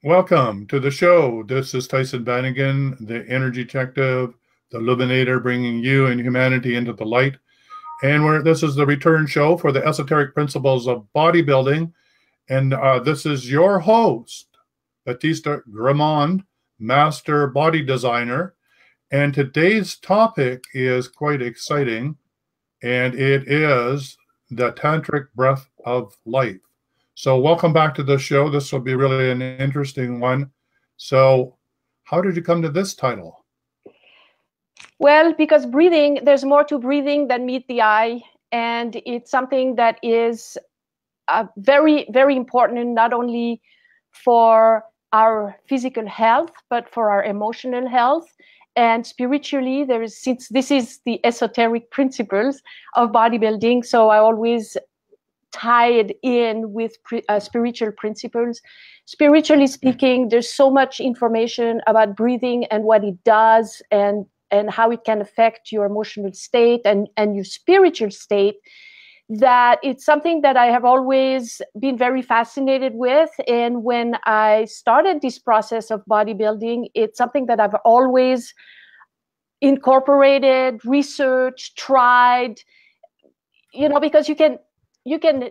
Welcome to the show. This is Tyson Bannigan, the Energy Detective, the Illuminator, bringing you and humanity into the light. And this is the return show for the Esoteric Principles of Bodybuilding. And this is your host, Batista Gramond, Master Body Designer. And today's topic is quite exciting, and it is the Tantric breath of life. So welcome back to the show. This will be really an interesting one. So how did you come to this title? Well, because breathing, there's more to breathing than meet the eye. And it's something that is very, very important, not only for our physical health, but for our emotional health. And spiritually, since this is the esoteric principles of bodybuilding, so I always tied in with spiritual principles. Spiritually speaking, there's so much information about breathing and what it does and how it can affect your emotional state and your spiritual state, that it's something that I have always been very fascinated with. And when I started this process of bodybuilding, it's something that I've always incorporated, researched, tried, because you can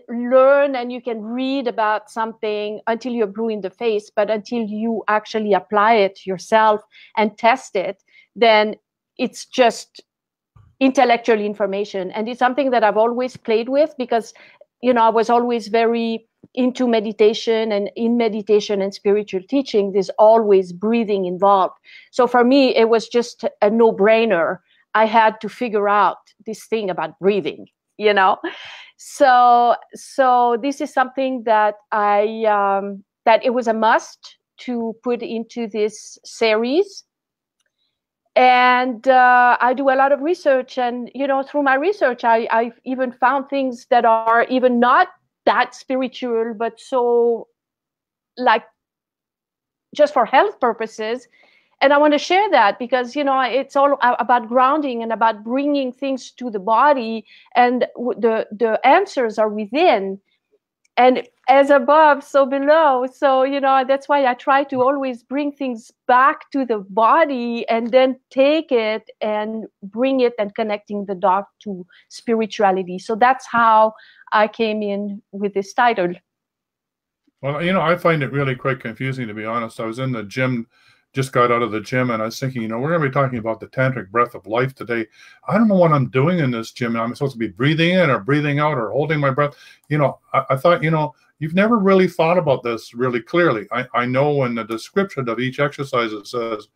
learn and you can read about something until you're blue in the face, but until you actually apply it yourself and test it, then it's just intellectual information. And it's something that I've always played with because, I was always very into meditation, and in meditation and spiritual teaching, there's always breathing involved. So for me, it was just a no-brainer. I had to figure out this thing about breathing, So this is something that that it was a must to put into this series. And I do a lot of research, and through my research, I've even found things that are even not that spiritual, but so like just for health purposes. And I want to share that because, it's all about grounding and about bringing things to the body, and the answers are within. And as above, so below. So, that's why I try to always bring things back to the body and then take it and bring it and connecting the dot to spirituality. So that's how I came in with this title. Well, I find it really quite confusing, to be honest. I was in the gym, just got out of the gym, and I was thinking, we're going to be talking about the Tantric breath of life today. I don't know what I'm doing in this gym. I'm supposed to be breathing in or breathing out or holding my breath. I thought, you've never really thought about this really clearly. I know in the description of each exercise, it says,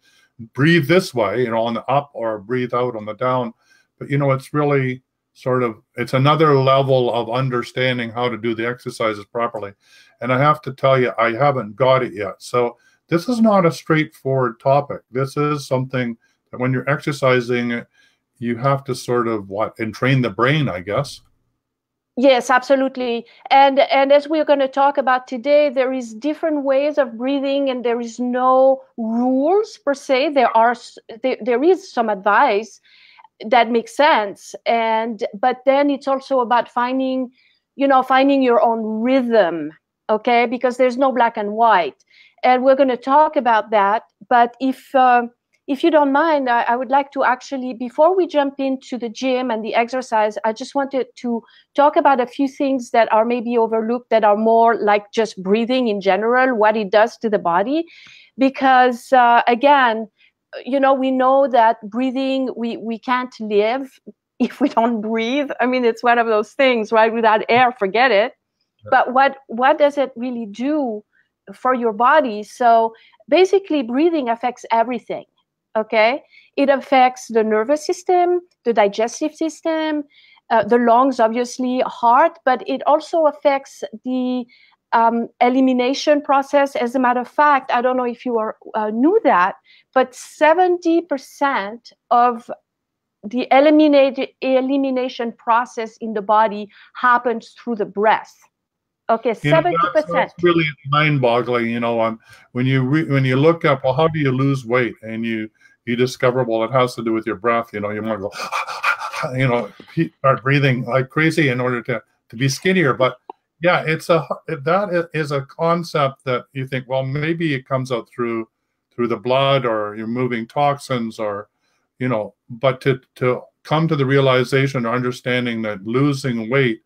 breathe this way, on the up, or breathe out on the down. But, it's really it's another level of understanding how to do the exercises properly. And I have to tell you, I haven't got it yet. So this is not a straightforward topic. This is something that when you're exercising, you have to entrain the brain, I guess. Yes, absolutely. And as we're going to talk about today, there is different ways of breathing, and there is no rules per se. There is some advice that makes sense, but then it's also about finding your own rhythm, okay? Because there's no black and white. And we're going to talk about that. But if you don't mind, I would like to actually, before we jump into the gym and the exercise, I just wanted to talk about a few things that are maybe overlooked, that are more like just breathing in general, what it does to the body. Because again, we know that breathing, we can't live if we don't breathe. I mean, it's one of those things, right? Without air, forget it. But what does it really do for your body? So basically, breathing affects everything, okay? It affects the nervous system, the digestive system, the lungs, obviously, heart, but it also affects the elimination process. As a matter of fact, I don't know if you knew that, but 70% of the elimination process in the body happens through the breath. Okay, 70%. That's really mind-boggling. When you look up, well, how do you lose weight, and you discover, well, it has to do with your breath. You want to go, start breathing like crazy in order to be skinnier. But Yeah, that is a concept that you think, well, maybe it comes out through the blood, or you're moving toxins, or but to come to the realization or understanding that losing weight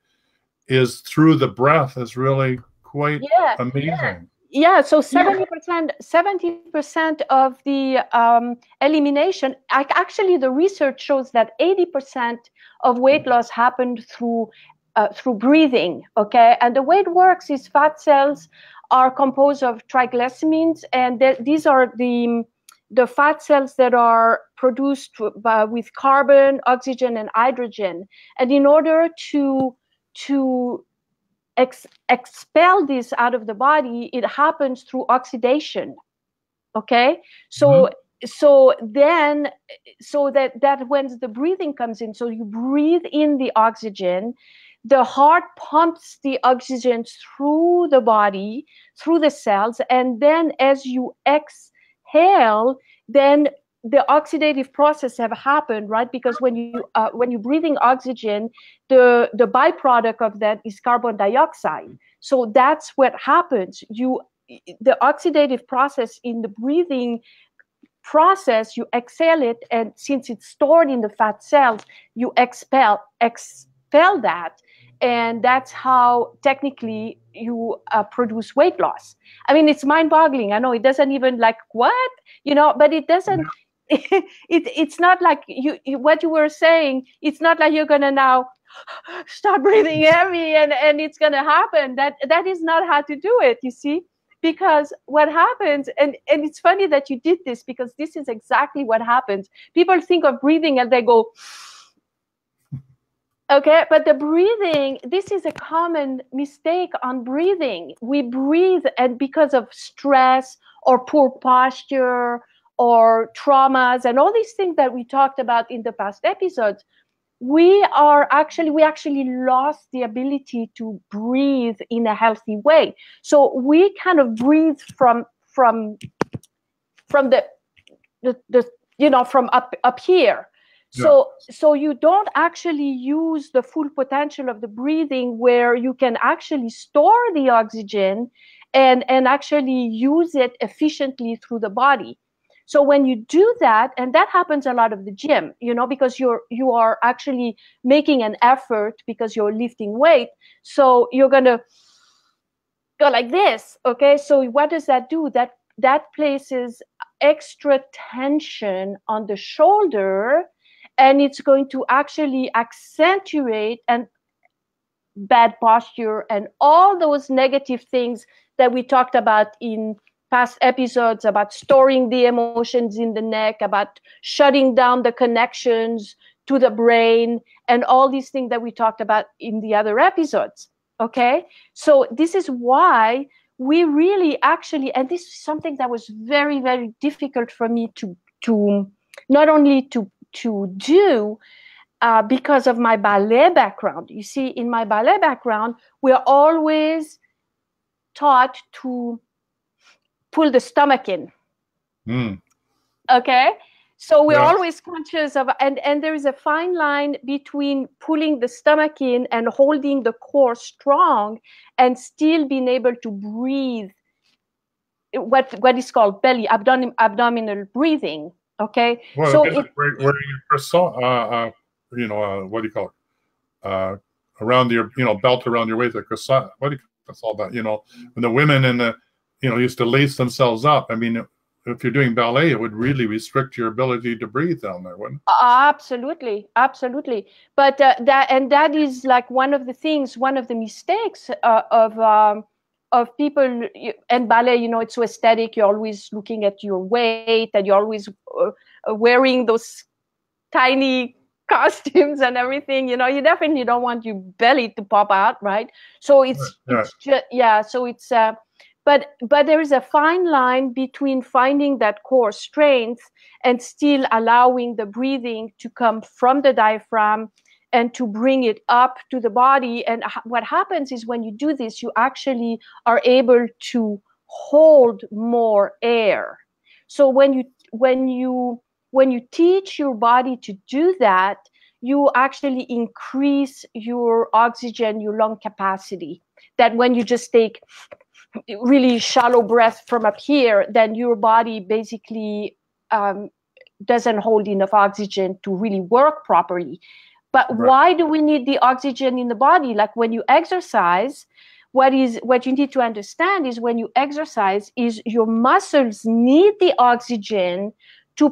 is through the breath is really quite amazing. Yeah, so 70% of the elimination, actually the research shows that 80% of weight loss happened through breathing, okay? And the way it works is fat cells are composed of triglycemides, and these are the fat cells that are produced with carbon, oxygen, and hydrogen. And in order to expel this out of the body, it happens through oxidation. Okay, so that when the breathing comes in, so you breathe in the oxygen, the heart pumps the oxygen through the body, through the cells, and then as you exhale, then the oxidative process have happened, right? Because when you're breathing oxygen, the byproduct of that is carbon dioxide. So that's what happens. The oxidative process in the breathing process, you exhale it, and since it's stored in the fat cells, you expel that, and that's how technically you produce weight loss. I mean, it's mind-boggling. I know it doesn't even like what, but it doesn't. It's not like what you were saying. It's not like you're gonna now start breathing heavy and it's gonna happen. That is not how to do it. You see. Because what happens, and it's funny that you did this, because this is exactly what happens. People think of breathing and they go, okay, but the breathing, this is a common mistake on breathing. We breathe, and because of stress or poor posture or traumas and all these things that we talked about in the past episodes, we actually lost the ability to breathe in a healthy way. So we kind of breathe from the from up here. So you don't actually use the full potential of the breathing, where you can actually store the oxygen and actually use it efficiently through the body. So when you do that, and that happens a lot of the gym, because you are actually making an effort because you're lifting weight. So you're going to go like this. Okay. So what does that do? That places extra tension on the shoulder, and it's going to actually accentuate and bad posture and all those negative things that we talked about in past episodes, about storing the emotions in the neck, about shutting down the connections to the brain, and all these things that we talked about in the other episodes. Okay, so this is why we really actually, and this is something that was very, very difficult for me to not only to do because of my ballet background. You see, in my ballet background, we're always taught to pull the stomach in. Okay, so we're always conscious of, and there is a fine line between pulling the stomach in and holding the core strong and still being able to breathe, what is called belly abdominal breathing. Okay, well, so wearing your croissant, what do you call it, around your belt around your waist, the croissant, that's all that, when the women in the used to lace themselves up. I mean, if you're doing ballet, it would really restrict your ability to breathe down there, wouldn't it? Absolutely. But that is like one of the mistakes of people and ballet. It's so aesthetic. You're always looking at your weight, and you're always wearing those tiny costumes and everything. You definitely don't want your belly to pop out, right? So it's just So it's but there is a fine line between finding that core strength and still allowing the breathing to come from the diaphragm and to bring it up to the body. And what happens is, when you do this, you actually are able to hold more air. So when you teach your body to do that, you actually increase your oxygen, your lung capacity. that when you just take really shallow breath from up here, then your body basically doesn't hold enough oxygen to really work properly. But Right. why do we need the oxygen in the body? Like when you exercise, what you need to understand is when you exercise is your muscles need the oxygen to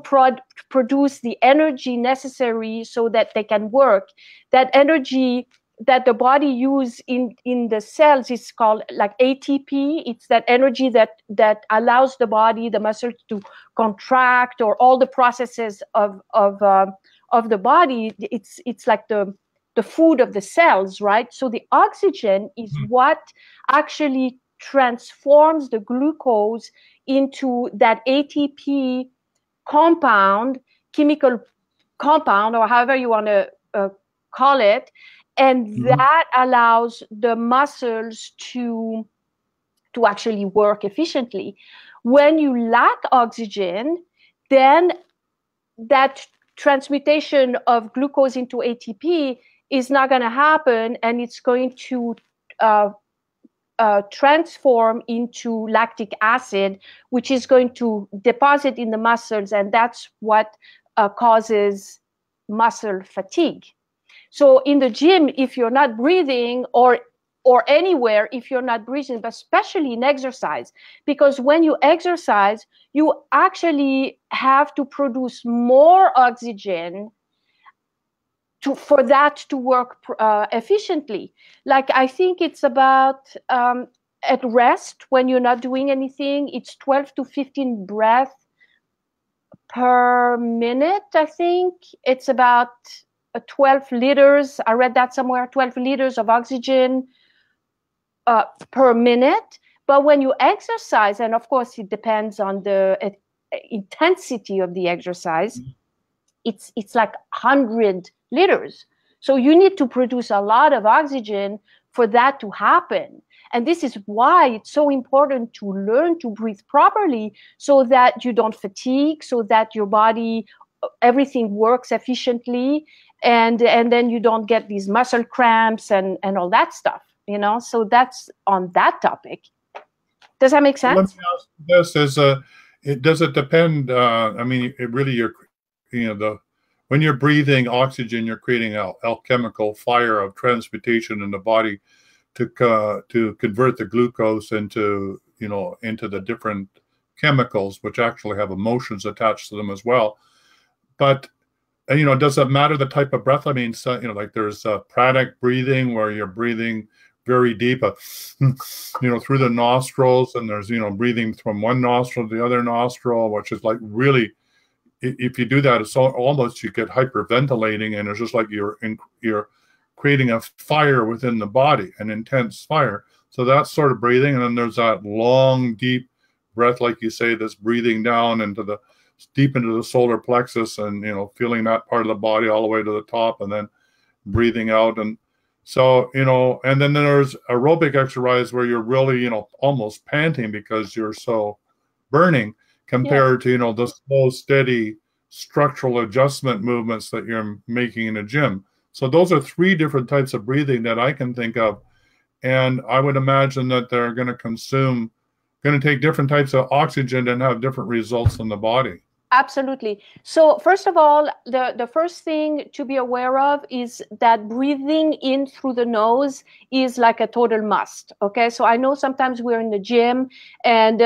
produce the energy necessary so that they can work. That energy that the body use in the cells is called like ATP. It's that energy that allows the body, the muscles to contract, or all the processes of the body. It's like the food of the cells, right? So the oxygen is what actually transforms the glucose into that ATP compound, chemical compound, or however you want to call it. And that allows the muscles to actually work efficiently. When you lack oxygen, then that transmutation of glucose into ATP is not going to happen, and it's going to transform into lactic acid, which is going to deposit in the muscles, and that's what causes muscle fatigue. So in the gym, if you're not breathing, or anywhere, if you're not breathing, but especially in exercise, because when you exercise, you actually have to produce more oxygen for that to work efficiently. Like I think it's about at rest, when you're not doing anything, it's 12 to 15 breaths per minute. I think it's about 12 liters. I read that somewhere, 12 liters of oxygen per minute. But when you exercise, and of course it depends on the intensity of the exercise, it's like 100 liters. So you need to produce a lot of oxygen for that to happen. And this is why it's so important to learn to breathe properly, so that you don't fatigue, so that your body, everything works efficiently, and then you don't get these muscle cramps and all that stuff, you know. So that's on that topic. Does that make sense? Let me ask this: does it depend? I mean, it really, when you're breathing oxygen, you're creating alchemical fire of transmutation in the body to convert the glucose into the different chemicals, which actually have emotions attached to them as well. But does it matter the type of breath? I mean, like there's pranic breathing, where you're breathing very deep, through the nostrils, and there's breathing from one nostril to the other nostril, which is like really, if you do that, it's almost, you get hyperventilating, and it's just like you're creating a fire within the body, an intense fire. So that's sort of breathing. And then there's that long, deep breath, like you say, that's breathing down deep into the solar plexus, and feeling that part of the body all the way to the top, and then breathing out. And so and then there's aerobic exercise, where you're really almost panting because you're so burning, compared to the slow, steady structural adjustment movements that you're making in a gym. So those are three different types of breathing that I can think of, and I would imagine that they're going to take different types of oxygen and have different results in the body. Absolutely. So first of all, the first thing to be aware of is that breathing in through the nose is like a total must. Okay. So I know sometimes we're in the gym and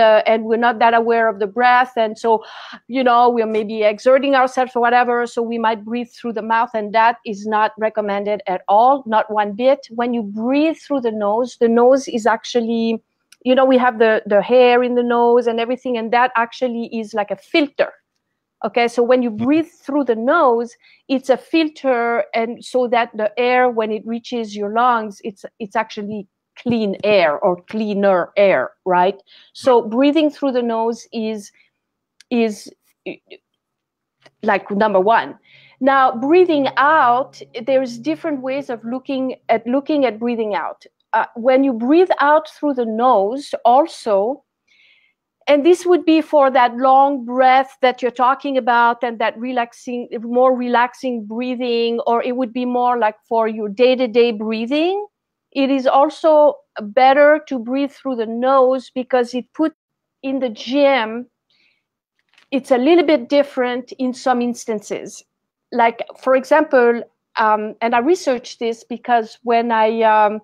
we're not that aware of the breath. And so, we're maybe exerting ourselves or whatever. So we might breathe through the mouth, and that is not recommended at all. Not one bit. When you breathe through the nose is actually, we have the hair in the nose and everything, and that actually is like a filter. Okay, so when you breathe through the nose, it's a filter, and so that the air, when it reaches your lungs, it's actually clean air or cleaner air, right? So breathing through the nose is like number one. Now, breathing out, there's different ways of looking at breathing out. When you breathe out through the nose, also. And this would be for that long breath that you're talking about, and that more relaxing breathing, or it would be more like for your day-to-day breathing. it is also better to breathe through the nose, because it put in the gym, it's a little bit different in some instances. Like, for example, and I researched this because when I, our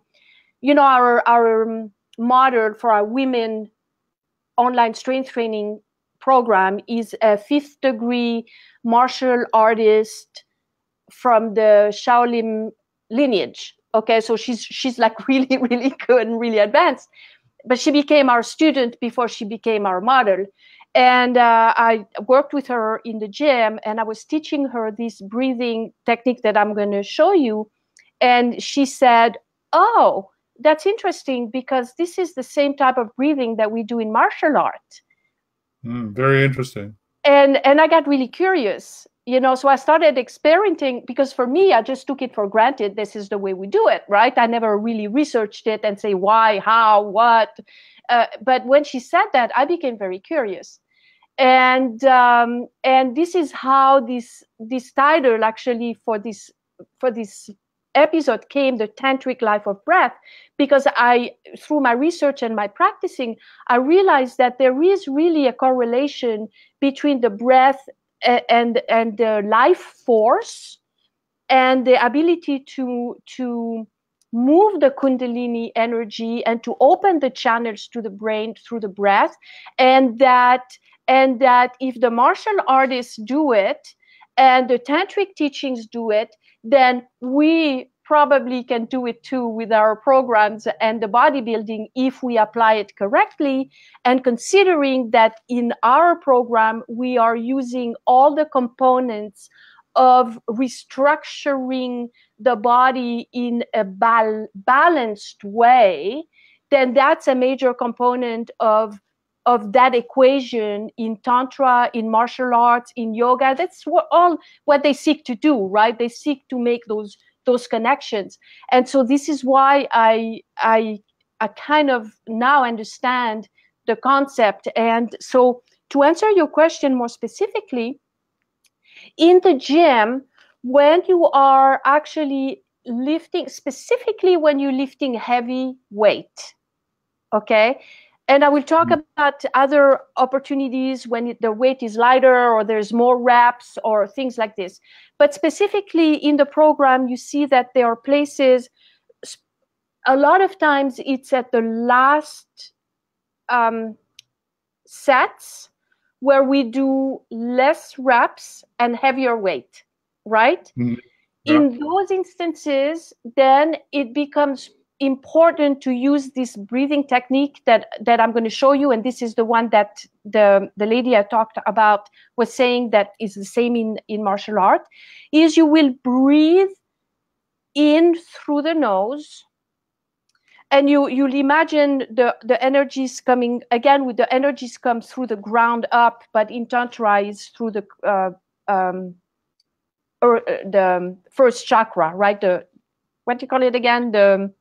model for our women online strength training program is a 5th degree martial artist from the Shaolin lineage. Okay, so she's like really, really good and really advanced. But she became our student before she became our model. And I worked with her in the gym, and I was teaching her this breathing technique that I'm going to show you. And she said, "Oh, that's interesting, because this is the same type of breathing that we do in martial art." Very interesting. And I got really curious. So I started experimenting, because for me, I just took it for granted. This is the way we do it, right? I never really researched it and say why, how, what. But when she said that, I became very curious. And this is how this title actually for this episode came, the Tantric Life of Breath, because through my research and my practicing, I realized that there is really a correlation between the breath and the life force and the ability to move the kundalini energy and to open the channels to the brain through the breath, and that if the martial artists do it and the tantric teachings do it, then we probably can do it too with our programs and the bodybuilding if we apply it correctly, and considering that in our program we are using all the components of restructuring the body in a balanced way, then that's a major component of that equation in Tantra, in martial arts, in yoga. That's what they seek to do, right? They seek to make those connections. And so this is why I kind of now understand the concept. And so to answer your question more specifically, in the gym, when you are actually lifting, specifically when you're lifting heavy weight, okay? And I will talk about other opportunities when the weight is lighter or there's more reps or things like this. But specifically in the program, you see that there are places, a lot of times it's at the last sets where we do less reps and heavier weight, right? Yeah. In those instances, then it becomes important to use this breathing technique that I'm going to show you, and this is the one that the lady I talked about was saying that is the same in martial art, is you will breathe in through the nose, and you'll imagine the energies coming, again, with the energies come through the ground up, but in Tantra is through the first chakra, right? What do you call it again? The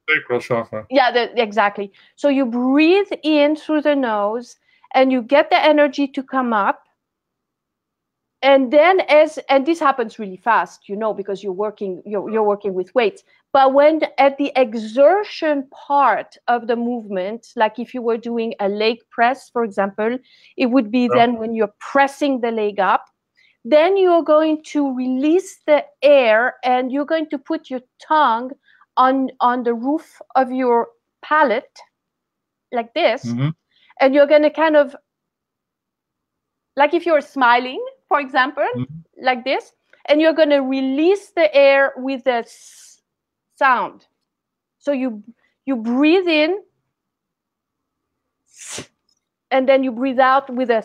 sacral chakra. Yeah, exactly. So you breathe in through the nose and you get the energy to come up. And then and this happens really fast, because you're working with weights. But when at the exertion part of the movement, like if you were doing a leg press, for example, it would be then when you're pressing the leg up, then you're going to release the air and you're going to put your tongue on the roof of your palate, like this, and you're going to kind of, like if you're smiling, for example, like this, and you're going to release the air with a sound. So you breathe in, and then you breathe out with a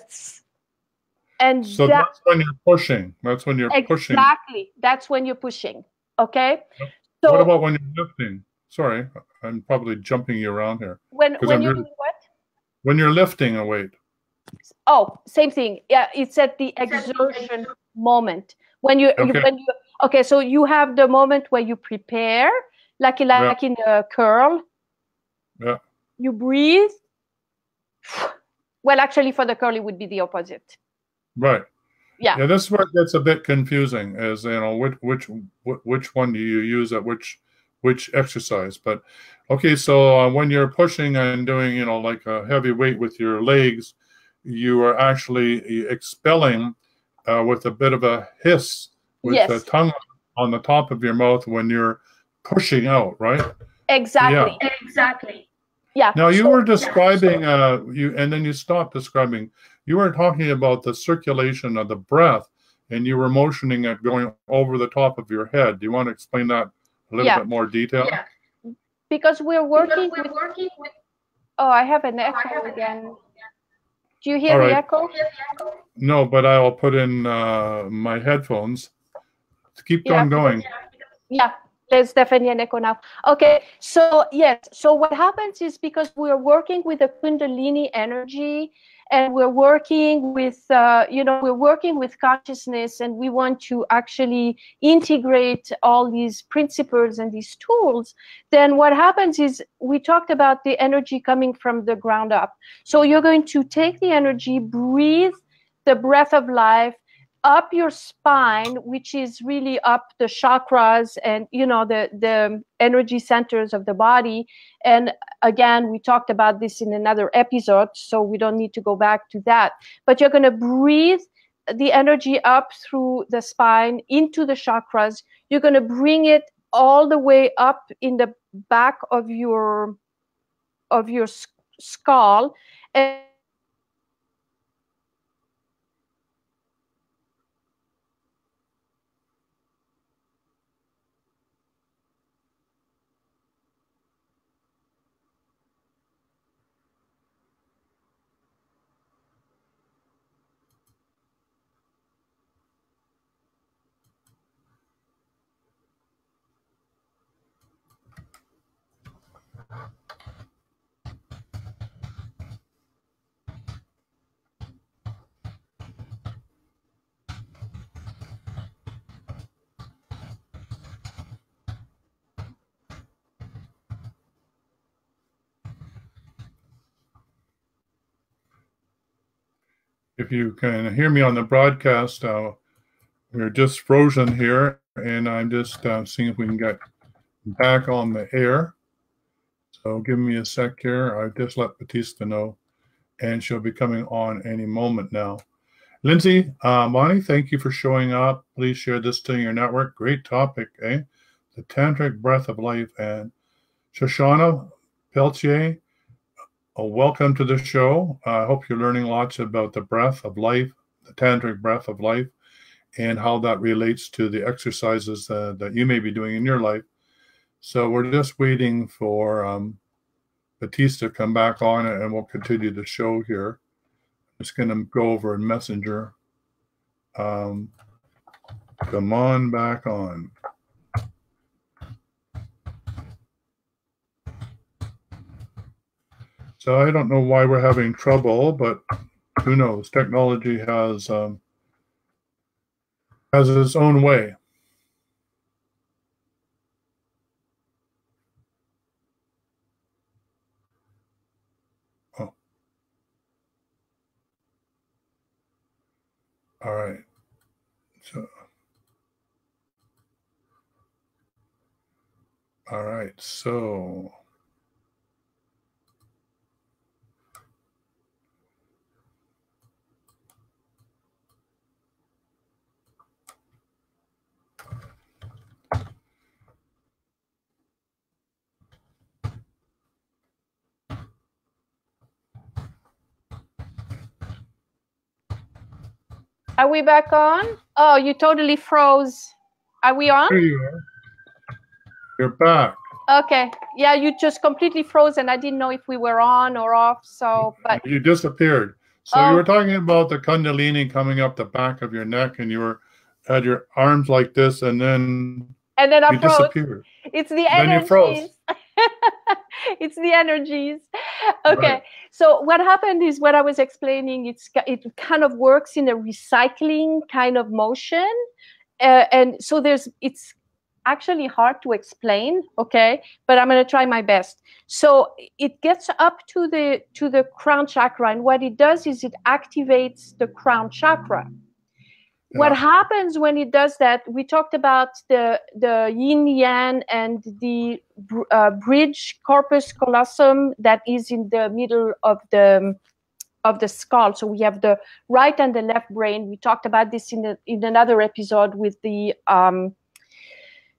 and so that's when you're pushing. That's when you're pushing. Exactly. That's when you're pushing. Okay. So, what about when you're lifting? Sorry, I'm probably jumping you around here. When you're doing what? When you're lifting a weight. Oh, same thing. Yeah, it's at the exertion moment. Okay, so you have the moment where you prepare, like in the curl. Yeah. You breathe. Well, actually, for the curl, it would be the opposite. Right. Yeah. Yeah, this is where it gets a bit confusing. Is which one do you use at which which exercise. But okay, so when you're pushing and doing, you know, like a heavy weight with your legs, you are actually expelling with a bit of a hiss with the tongue on the top of your mouth when you're pushing out, right? Exactly. Yeah. Exactly. Yeah. Now you were describing and then you stopped describing. You were talking about the circulation of the breath, and you were motioning it going over the top of your head. Do you want to explain that a little bit more detail? Yeah. Because we're working with. Oh, I have an echo again. Do you hear the echo? No, but I'll put in my headphones. Keep going. Yeah, there's definitely an echo now. Okay, so yes, so what happens is because we're working with the kundalini energy, and we're working with, we're working with consciousness, and we want to actually integrate all these principles and these tools. Then what happens is we talked about the energy coming from the ground up. So you're going to take the energy, breathe the breath of life up your spine, which is really up the chakras and, you know, the energy centers of the body. And again, we talked about this in another episode, so we don't need to go back to that. But you're going to breathe the energy up through the spine into the chakras. You're going to bring it all the way up in the back of your skull. And If you can hear me on the broadcast, we're just frozen here, and I'm just seeing if we can get back on the air. So give me a sec here. I just let Batista know, and she'll be coming on any moment now. Lindsay, Bonnie, thank you for showing up. Please share this to your network. Great topic, eh? The Tantric breath of life. And Shoshana Peltier, welcome to the show. I hope you're learning lots about the breath of life, the Tantric breath of life, and how that relates to the exercises that you may be doing in your life. So we're just waiting for Batista to come back on, and we'll continue the show here. I'm just going to go over in Messenger. Come on back on. So I don't know why we're having trouble, but who knows? Technology has its own way. Oh. All right. So. All right. So. are we back on? Oh, you totally froze. Are we on? Here you are. You're back. Okay. Yeah, you just completely froze, and I didn't know if we were on or off. So, but you disappeared. So you were talking about the kundalini coming up the back of your neck, and you had your arms like this, and then I you froze. disappeared. It's the energies. Then you froze. It's the energies. Okay. Right. So what happened is what I was explaining. It kind of works in a recycling kind of motion, and so it's actually hard to explain, okay, but I'm going to try my best. So it gets up to the crown chakra, and what it does is it activates the crown chakra. What happens when it does that? We talked about the yin yang and the bridge corpus callosum that is in the middle of the skull. So we have the right and the left brain. We talked about this in another episode with the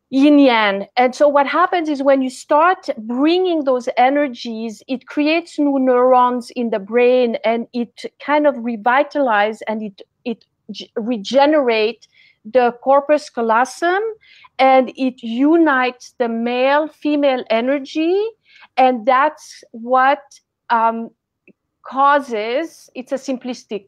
yin yang. And so what happens is when you start bringing those energies, it creates new neurons in the brain, and it kind of revitalizes and it regenerate the corpus callosum, and it unites the male female energy, and that's what causes, it's a simplistic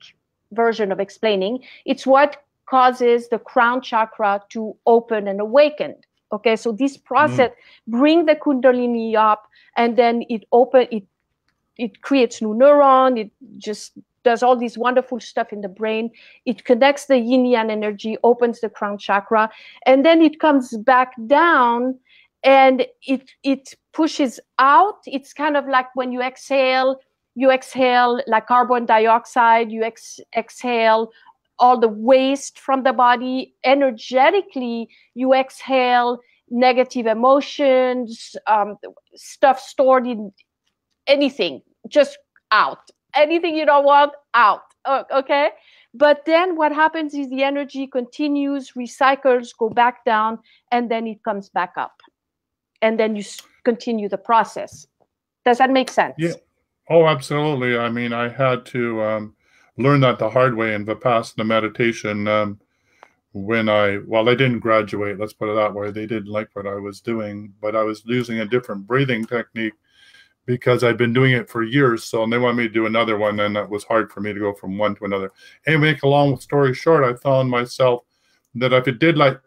version of explaining, it's what causes the crown chakra to open and awaken. Okay, so this process bring the kundalini up, and then it creates new neuron, it just does all this wonderful stuff in the brain. It connects the yin yang energy, opens the crown chakra, and then it comes back down and it pushes out. It's kind of like when you exhale like carbon dioxide, you exhale all the waste from the body. Energetically, you exhale negative emotions, stuff stored in anything, just out. Anything you don't want, out. Okay? But then what happens is the energy continues, recycles, go back down, and then it comes back up. And then you continue the process. Does that make sense? Yeah. Oh, absolutely. I mean, I had to learn that the hard way in Vipassana meditation when I didn't graduate, let's put it that way. They didn't like what I was doing, but I was using a different breathing technique because I'd been doing it for years. So, and they wanted me to do another one, and that was hard for me to go from one to another. And make a long story short, I found myself that if it did like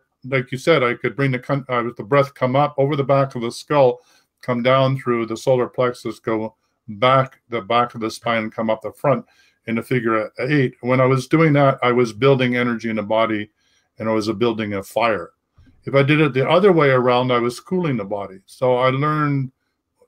you said, I could bring the breath come up over the back of the skull, come down through the solar plexus, go back the back of the spine, come up the front in a figure 8. When I was doing that, I was building energy in the body, and I was building a fire. If I did it the other way around, I was cooling the body. So I learned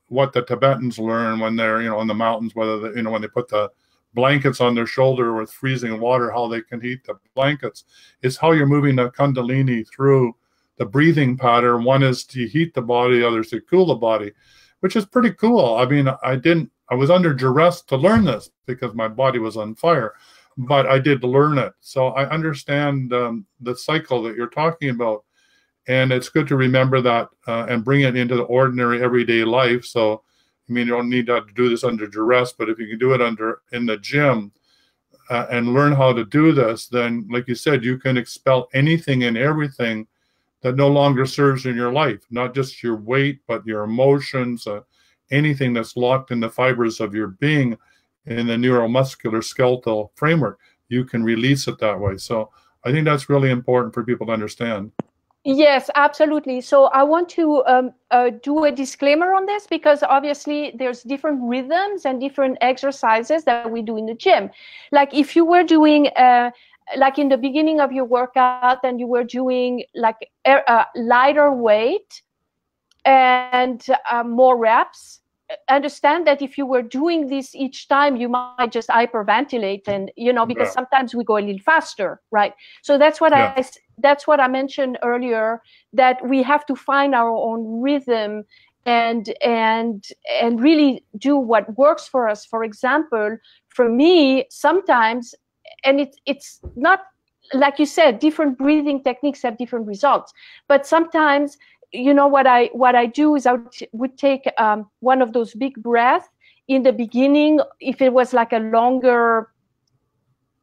what the Tibetans learn when they're, in the mountains, whether when they put the blankets on their shoulder with freezing water, how they can heat the blankets. It's how you're moving the kundalini through the breathing pattern. One is to heat the body, the other is to cool the body, which is pretty cool. I mean, I was under duress to learn this because my body was on fire, but I did learn it. So I understand the cycle that you're talking about. And it's good to remember that and bring it into the ordinary everyday life. So, I mean, you don't need to do this under duress, but if you can do it in the gym and learn how to do this, then, like you said, you can expel anything and everything that no longer serves in your life, not just your weight, but your emotions, anything that's locked in the fibers of your being in the neuromuscular skeletal framework. You can release it that way. So I think that's really important for people to understand. Yes, absolutely. So I want to do a disclaimer on this because obviously there's different rhythms and different exercises that we do in the gym. Like if you were doing, like in the beginning of your workout and you were doing like lighter weight and more reps, understand that if you were doing this each time, you might just hyperventilate, and because sometimes we go a little faster, right? So that's what I mentioned earlier, that we have to find our own rhythm and really do what works for us. For example, for me, sometimes, and it's not like you said, different breathing techniques have different results, but sometimes what I do is I would take one of those big breaths in the beginning. If it was like a longer,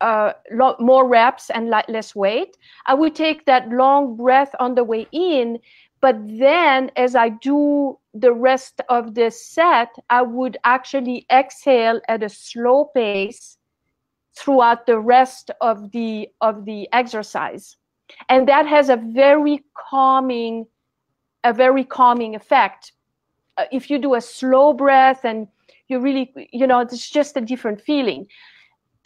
more reps and less weight, I would take that long breath on the way in. But then as I do the rest of the set, I would actually exhale at a slow pace throughout the rest of the exercise. And that has a very calming effect. If you do a slow breath and you really, it's just a different feeling.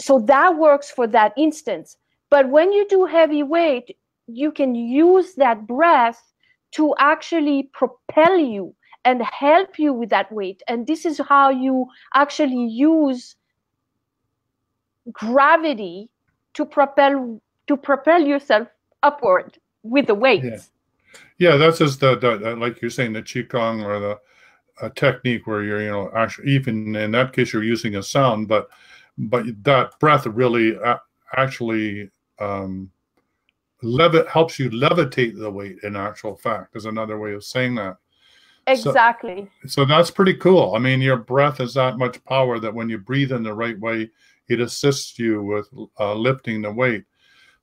So that works for that instance. But when you do heavy weight, you can use that breath to actually propel you and help you with that weight. And this is how you actually use gravity to propel to propel yourself upward with the weights. Yeah, that's just the like you're saying, the qigong or the technique where you're, you know, actually, even in that case, you're using a sound, but that breath really actually helps you levitate the weight. In actual fact, is another way of saying that. Exactly. So that's pretty cool. I mean, your breath has that much power that when you breathe in the right way, it assists you with lifting the weight.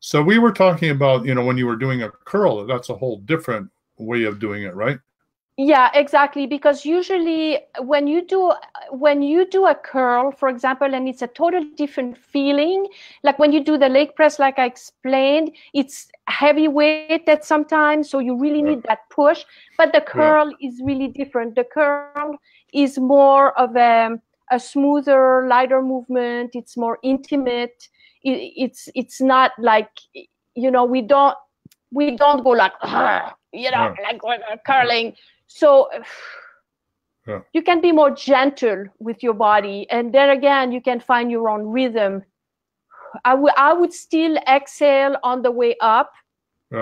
So we were talking about, you know, when you were doing a curl, that's a whole different way of doing it, right? Yeah, exactly. Because usually when you do a curl, for example, and it's a totally different feeling, like when you do the leg press, like I explained, it's heavy weighted sometimes, so you really need that push. But the curl is really different. The curl is more of a smoother, lighter movement. It's more intimate. It's not like, you know, we don't go like, you know, like when we're curling. So you can be more gentle with your body, and then again, you can find your own rhythm. I would still exhale on the way up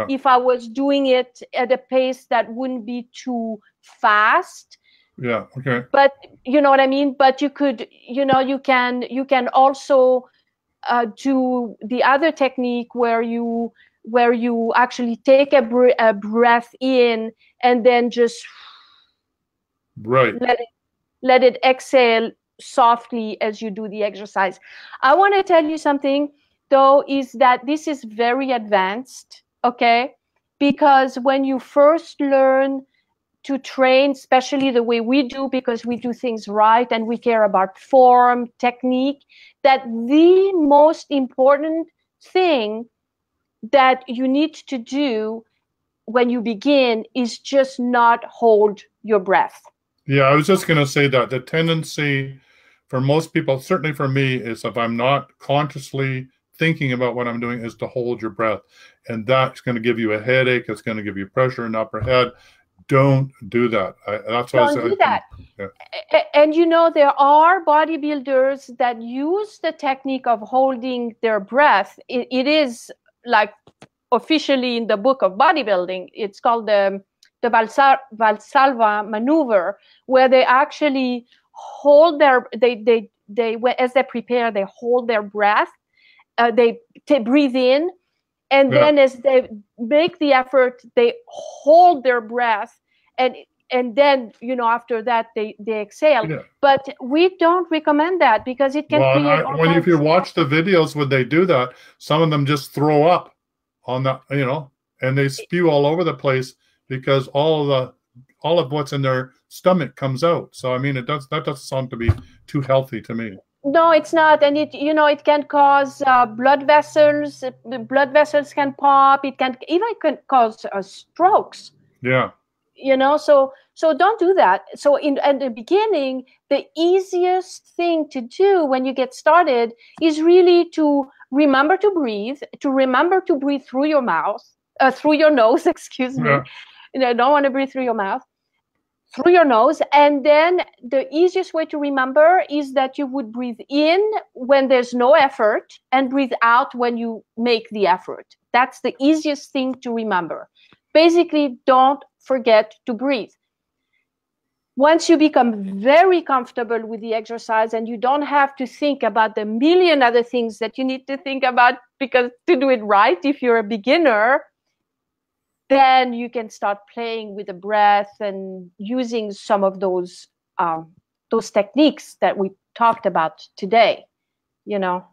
if I was doing it at a pace that wouldn't be too fast. Yeah. Okay. But you know what I mean. But you could, you know, you can also do the other technique where you actually take a breath in and then just let it exhale softly as you do the exercise. I want to tell you something though, is that this is very advanced, okay? Because when you first learn to train, especially the way we do, because we do things right and we care about form, technique, that the most important thing that you need to do when you begin is just not hold your breath. Yeah, I was just going to say that the tendency for most people, certainly for me, is if I'm not consciously thinking about what I'm doing, is to hold your breath. And that's going to give you a headache. It's going to give you pressure in the upper head. Don't do that. Don't do that. Yeah. And you know, there are bodybuilders that use the technique of holding their breath. It is like officially in the book of bodybuilding. It's called the Valsalva maneuver, where they actually hold their they as they prepare, they hold their breath. They breathe in, and then as they make the effort, they hold their breath, and then, you know, after that they exhale. Yeah. But we don't recommend that because it can create. If you watch the videos when they do that, some of them just throw up on the, you know, and they spew all over the place because all of what's in their stomach comes out. So I mean, that doesn't sound to be too healthy to me. No, it's not, and it can cause blood vessels. The blood vessels can pop. It can even cause strokes. Yeah. You know, so don't do that. So at the beginning, the easiest thing to do when you get started is really to remember to breathe through your mouth, through your nose. Excuse me. You know, don't want to breathe through your mouth. Through your nose. And then the easiest way to remember is that you would breathe in when there's no effort and breathe out when you make the effort. That's the easiest thing to remember. Basically, don't forget to breathe. Once you become very comfortable with the exercise and you don't have to think about the million other things that you need to think about, because to do it right, if you're a beginner, then you can start playing with the breath and using some of those techniques that we talked about today, you know.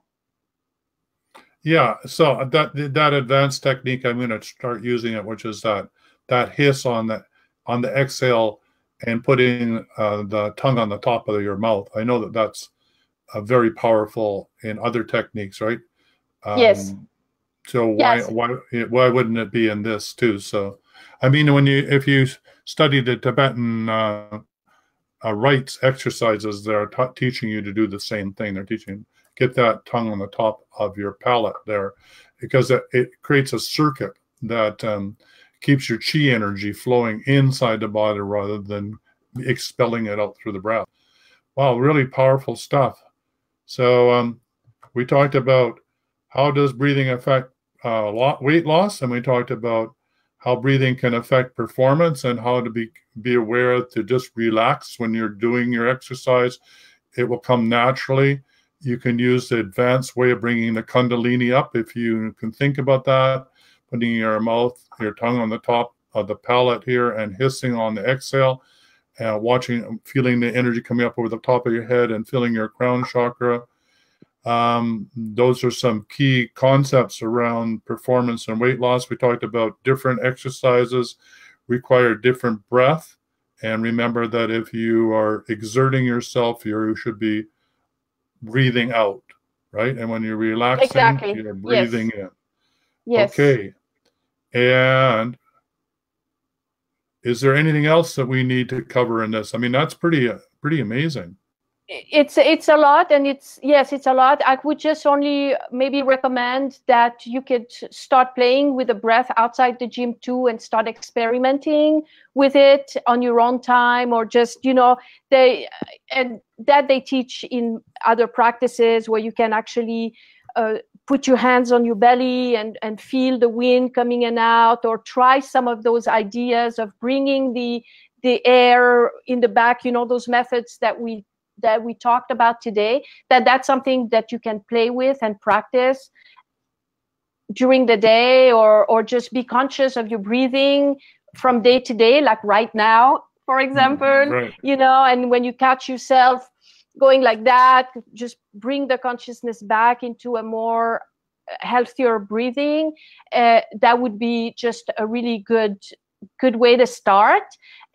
Yeah, so that advanced technique, I'm going to start using it, which is that hiss on the exhale and putting the tongue on the top of your mouth. I know that's very powerful in other techniques, right? Yes. So why wouldn't it be in this too? So, I mean, if you study the Tibetan rites exercises, they're teaching you to do the same thing. They're teaching get that tongue on the top of your palate there, because it creates a circuit that keeps your chi energy flowing inside the body rather than expelling it out through the breath. Wow, really powerful stuff. So we talked about how does breathing affect weight loss, and we talked about how breathing can affect performance and how to be aware to just relax when you're doing your exercise. It will come naturally. You can use the advanced way of bringing the kundalini up if you can think about that, putting your tongue on the top of the palate here and hissing on the exhale, feeling the energy coming up over the top of your head and filling your crown chakra. Those are some key concepts around performance and weight loss. We talked about different exercises require different breath. And remember that if you are exerting yourself, you should be breathing out, right? And when you're relaxing, exactly. you're breathing in. Yes. Okay. And is there anything else that we need to cover in this? I mean, that's pretty amazing. It's a lot, and it's a lot. I would just only maybe recommend that you could start playing with the breath outside the gym too, and start experimenting with it on your own time, or just they teach in other practices where you can actually put your hands on your belly and feel the wind coming in and out, or try some of those ideas of bringing the air in the back. Those methods that we talked about today, that's something that you can play with and practice during the day, or just be conscious of your breathing from day to day, like right now, for example. Right. And when you catch yourself going like that, just bring the consciousness back into a more healthier breathing. That would be just a really good way to start.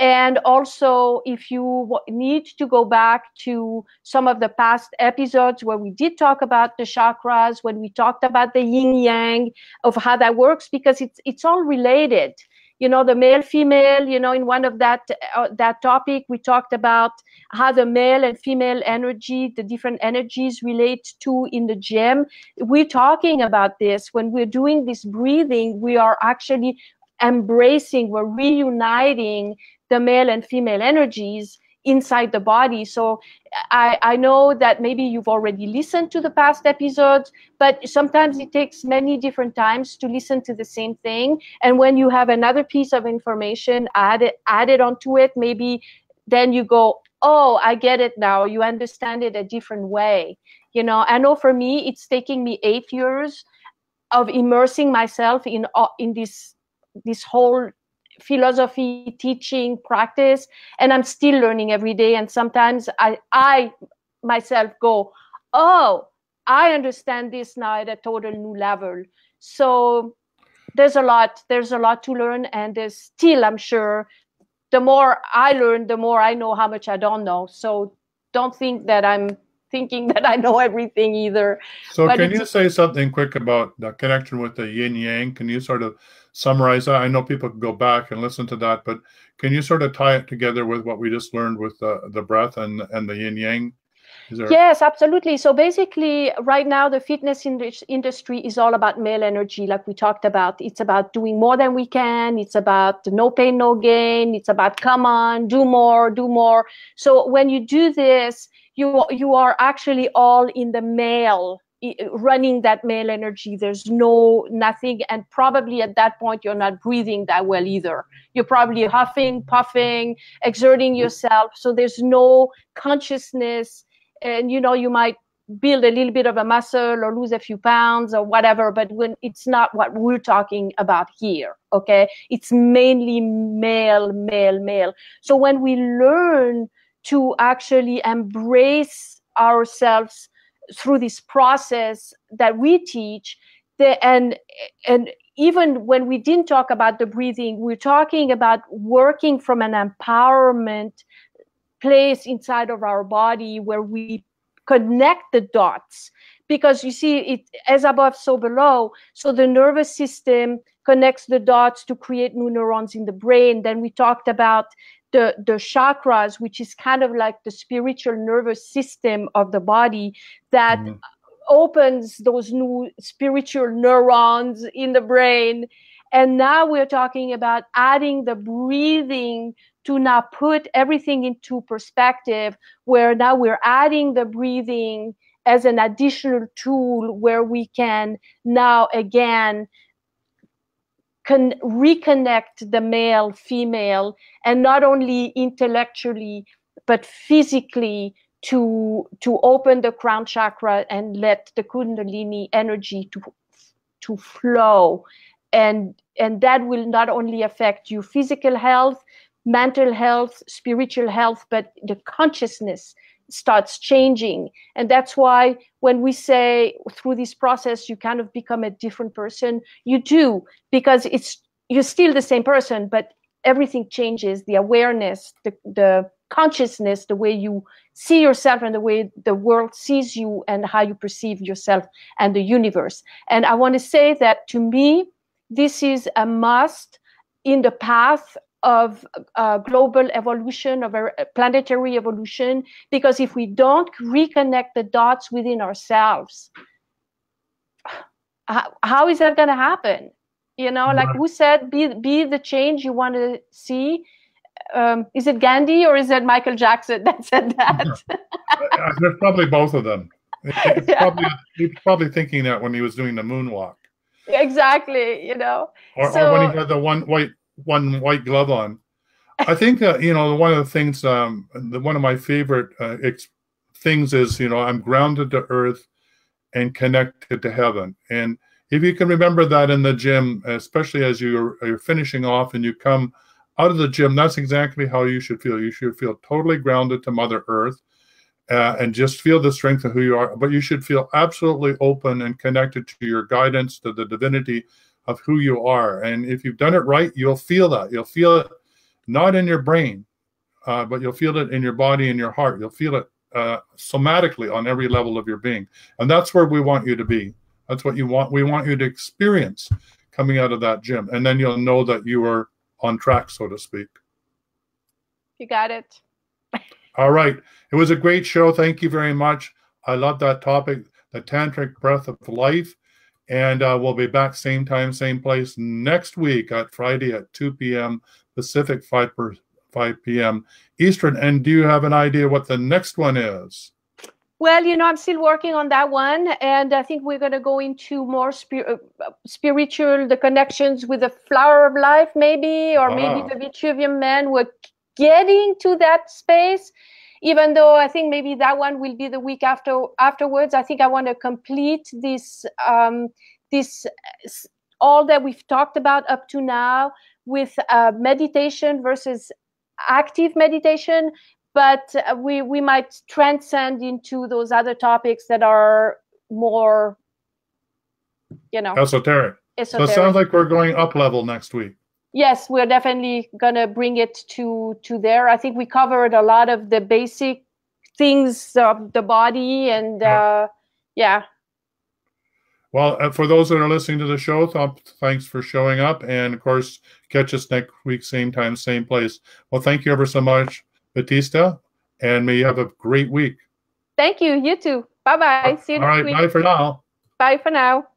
And also, if you need to go back to some of the past episodes where we did talk about the chakras, when we talked about the yin yang, of how that works, because it's all related. The male, female, in one of that topic, we talked about how the male and female energy, the different energies relate to in the gym. We're talking about this. When we're doing this breathing, we are actually we're reuniting the male and female energies inside the body. So I know that maybe you've already listened to the past episodes, but sometimes it takes many different times to listen to the same thing. And when you have another piece of information added onto it, maybe then you go, oh, I get it now. You understand it a different way. I know for me, it's taking me 8 years of immersing myself in this whole philosophy, teaching, practice, and I'm still learning every day. And sometimes I myself go, oh, I understand this now at a total new level. So there's a lot to learn, and there's still, I'm sure, the more I learn, the more I know how much I don't know. So don't think that I'm thinking that I know everything either. So can you say something quick about the connection with the yin yang? Can you sort of summarize that? I know people can go back and listen to that, but can you sort of tie it together with what we just learned with the breath and the yin yang? Yes, absolutely. So basically, right now, the fitness industry is all about male energy, like we talked about. It's about doing more than we can. It's about no pain, no gain. It's about, come on, do more, do more. So when you do this, you are actually all in the male, running that male energy. There's nothing. And probably at that point, you're not breathing that well either. You're probably huffing, puffing, exerting yourself. So there's no consciousness. And, you might build a little bit of a muscle or lose a few pounds or whatever, but when it's not what we're talking about here, okay? It's mainly male, male, male. So when we learn to actually embrace ourselves through this process that we teach, and even when we didn't talk about the breathing, we're talking about working from an empowerment place inside of our body where we connect the dots, because you see, it as above, so below. So the nervous system connects the dots to create new neurons in the brain. Then we talked about the chakras, which is kind of like the spiritual nervous system of the body that opens those new spiritual neurons in the brain. And now we're talking about adding the breathing to now put everything into perspective, where now we're adding the breathing as an additional tool where we can now again reconnect the male, female, and not only intellectually, but physically to open the crown chakra and let the kundalini energy to flow. And that will not only affect your physical health, mental health, spiritual health, but the consciousness starts changing. And that's why when we say through this process you kind of become a different person, you do, because you're still the same person, but everything changes. The awareness, the consciousness, the way you see yourself and the way the world sees you and how you perceive yourself and the universe. And I want to say that to me, this is a must in the path of global evolution, of a planetary evolution, because if we don't reconnect the dots within ourselves, how is that going to happen? You know, like who said, be the change you want to see? Is it Gandhi or is it Michael Jackson that said that? There's probably both of them. He was probably thinking that when he was doing the moonwalk. Exactly, you know. Or when he had the one white glove on. I think you know, one of the things, one of my favorite things is, you know, I'm grounded to earth and connected to heaven. And if you can remember that in the gym, especially as you're finishing off and you come out of the gym, that's exactly how you should feel. You should feel totally grounded to Mother Earth and just feel the strength of who you are. But you should feel absolutely open and connected to your guidance, to the divinity of who you are. And if you've done it right, you'll feel that. You'll feel it not in your brain, but you'll feel it in your body and your heart. You'll feel it somatically on every level of your being. And that's where we want you to be. That's what you want. We want you to experience coming out of that gym. And then you'll know that you are on track, so to speak. You got it. All right. It was a great show. Thank you very much. I love that topic, the Tantric breath of life. And we'll be back same time, same place next week at Friday at 2 p.m. Pacific, 5 p.m. Eastern. And do you have an idea what the next one is? Well, you know, I'm still working on that one. And I think we're going to go into more spiritual, the connections with the flower of life, maybe, or maybe the Vitruvian Man. We're getting to that space, even though I think maybe that one will be the week afterwards. I think I want to complete this, all that we've talked about up to now with meditation versus active meditation. But we might transcend into those other topics that are more, you know, esoteric. So it sounds like we're going up level next week. Yes, we're definitely going to bring it to there. I think we covered a lot of the basic things of the body and yeah. Well, for those that are listening to the show, thanks for showing up. And of course, catch us next week, same time, same place. Well, thank you ever so much, Batista, and may you have a great week. Thank you. You too. Bye-bye. See you next week. All right. Bye for now. Bye for now.